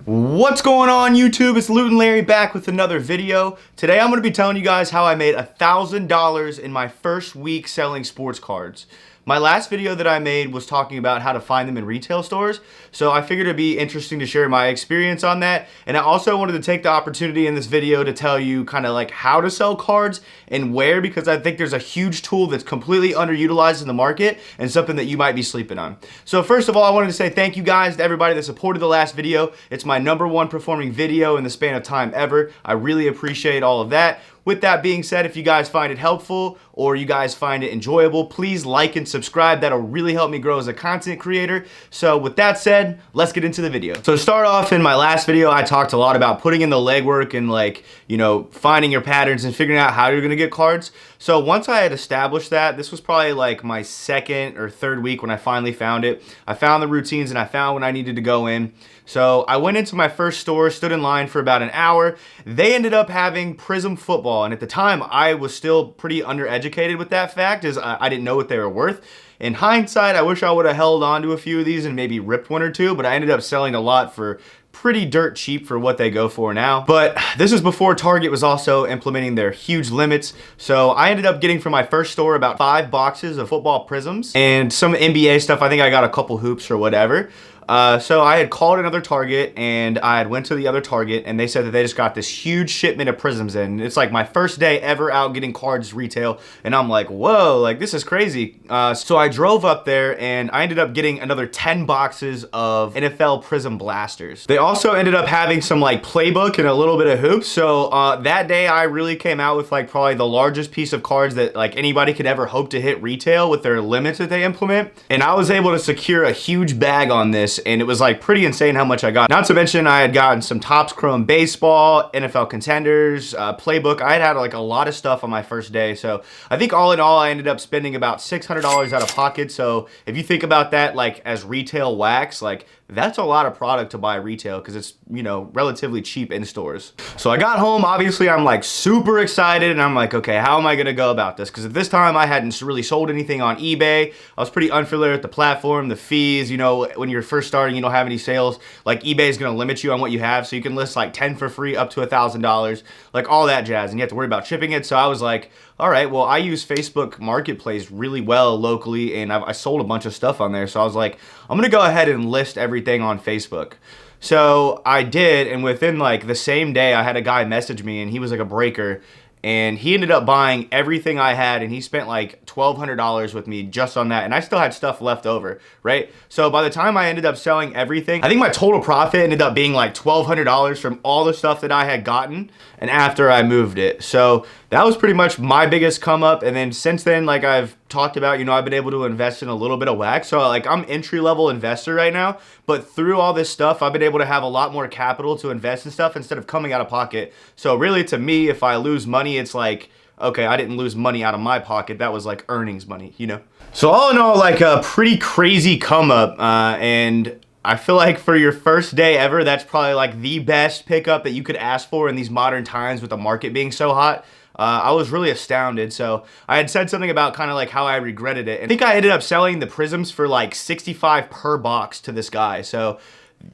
What's going on YouTube? It's Loot and Larry back with another video. Today I'm going to be telling you guys how I made $1,000 in my first week selling sports cards. My last video that I made was talking about how to find them in retail stores, so I figured it'd be interesting to share my experience on that. And I also wanted to take the opportunity in this video to tell you kind of like how to sell cards and where, because I think there's a huge tool that's completely underutilized in the market and something that you might be sleeping on. So first of all, I wanted to say thank you guys to everybody that supported the last video. It's my #1 performing video in the span of time ever. I really appreciate all of that. With that being said, if you guys find it helpful or you guys find it enjoyable, please like and subscribe. That'll really help me grow as a content creator. So with that said, let's get into the video. So to start off, in my last video, I talked a lot about putting in the legwork and finding your patterns and figuring out how you're gonna get cards. So once I had established that, this was probably like my second or third week when I finally found it. I found the routines and I found when I needed to go in. So I went into my first store, stood in line for about an hour. They ended up having Prism football, and at the time I was still pretty undereducated with that fact, as I didn't know what they were worth. In hindsight, I wish I would have held on to a few of these and maybe ripped one or two, but I ended up selling a lot for pretty dirt cheap for what they go for now. But this is before Target was also implementing their huge limits. So I ended up getting from my first store about 5 boxes of football prisms and some NBA stuff. I think I got a couple hoops or whatever. So I had called another Target and I had went to the other Target and they said that they just got this huge shipment of prisms in. It's like my first day ever out getting cards retail, and I'm like, whoa, like this is crazy. So I drove up there and I ended up getting another 10 boxes of NFL Prism blasters. They also ended up having some like playbook and a little bit of hoops. So that day I really came out with like probably the largest piece of cards that like anybody could ever hope to hit retail with their limits that they implement. And I was able to secure a huge bag on this, and it was like pretty insane how much I got. Not to mention I had gotten some Topps Chrome baseball, NFL contenders, playbook. I had like a lot of stuff on my first day. So I think all in all, I ended up spending about $600 out of pocket. So if you think about that like as retail wax, like that's a lot of product to buy retail because it's, you know, relatively cheap in stores. So I got home, obviously I'm like super excited and I'm like, okay, how am I gonna go about this? Because at this time I hadn't really sold anything on eBay. I was pretty unfamiliar with the platform, the fees, you know, when you're first starting, you don't have any sales. Like eBay is gonna limit you on what you have. So you can list like 10 for free up to $1,000, like all that jazz. And you have to worry about shipping it. So I was like, all right, well, I use Facebook Marketplace really well locally, and I sold a bunch of stuff on there. So I was like, I'm gonna go ahead and list everything on Facebook. So I did, and within like the same day, I had a guy message me, and he was like a breaker, and he ended up buying everything I had, and he spent like $1,200 with me just on that, and I still had stuff left over, right? So by the time I ended up selling everything, I think my total profit ended up being like $1,200 from all the stuff that I had gotten and after I moved it. So that was pretty much my biggest come up. And then since then, like I've talked about, you know, I've been able to invest in a little bit of wax. So like I'm entry-level investor right now, but through all this stuff, I've been able to have a lot more capital to invest in stuff instead of coming out of pocket. So really to me, if I lose money, it's like, okay, I didn't lose money out of my pocket. That was like earnings money, you know? So all in all, like a pretty crazy come up, and I feel like for your first day ever, that's probably like the best pickup that you could ask for in these modern times with the market being so hot. I was really astounded. So I had said something about kind of like how I regretted it. And I think I ended up selling the prisms for like $65 per box to this guy. So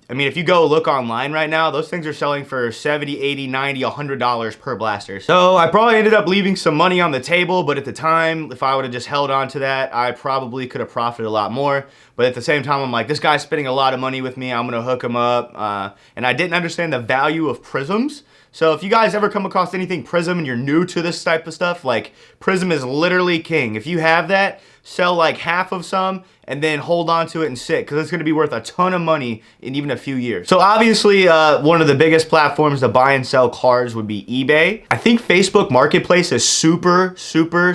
I mean, if you go look online right now, those things are selling for $70, $80, $90, $100 per blaster. So I probably ended up leaving some money on the table, but at the time, if I would have just held on to that, I probably could have profited a lot more. But at the same time, I'm like, this guy's spending a lot of money with me. I'm gonna hook him up. And I didn't understand the value of prisms. So if you guys ever come across anything Prism and you're new to this type of stuff, like Prism is literally king. If you have that, sell like half of some and then hold on to it and sit, because it's going to be worth a ton of money in even a few years. So obviously one of the biggest platforms to buy and sell cards would be eBay. I think Facebook Marketplace is super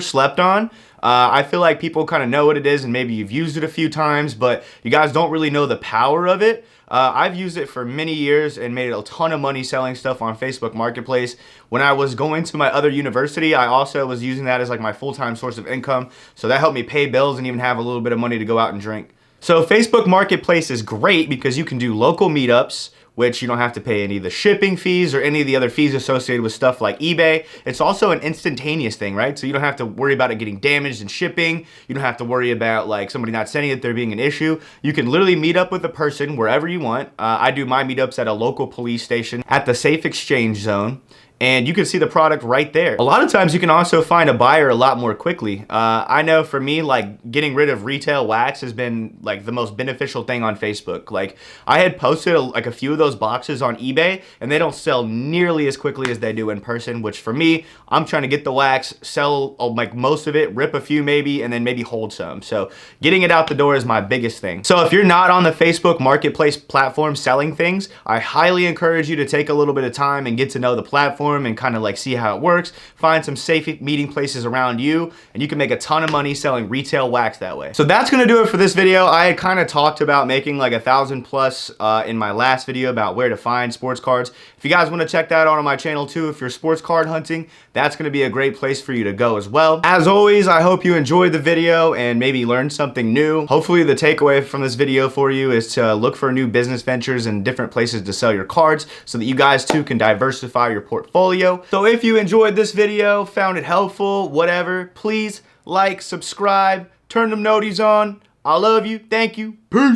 slept on. I feel like people kind of know what it is and maybe you've used it a few times, but you guys don't really know the power of it. I've used it for many years and made a ton of money selling stuff on Facebook Marketplace. When I was going to my other university, I also was using that as like my full-time source of income. So that helped me pay bills and even have a little bit of money to go out and drink. So Facebook Marketplace is great because you can do local meetups which you don't have to pay any of the shipping fees or any of the other fees associated with stuff like eBay. It's also an instantaneous thing, right? So you don't have to worry about it getting damaged in shipping. You don't have to worry about like somebody not sending it, there being an issue. You can literally meet up with a person wherever you want. I do my meetups at a local police station at the Safe Exchange Zone, and you can see the product right there. A lot of times you can also find a buyer a lot more quickly. I know for me, like getting rid of retail wax has been like the most beneficial thing on Facebook. Like I had posted like a few of those boxes on eBay and they don't sell nearly as quickly as they do in person, which for me, I'm trying to get the wax, sell like most of it, rip a few maybe, and then maybe hold some. So getting it out the door is my biggest thing. So if you're not on the Facebook Marketplace platform selling things, I highly encourage you to take a little bit of time and get to know the platform and kind of like see how it works, find some safe meeting places around you, and you can make a ton of money selling retail wax that way. So that's gonna do it for this video. I had kind of talked about making like 1,000 plus in my last video about where to find sports cards. If you guys want to check that out on my channel too, if you're sports card hunting, that's gonna be a great place for you to go as well. As always, I hope you enjoyed the video and maybe learned something new. Hopefully the takeaway from this video for you is to look for new business ventures and different places to sell your cards so that you guys too can diversify your portfolio. So if you enjoyed this video, found it helpful, whatever, please like, subscribe, turn them noties on. I love you. Thank you. Peace.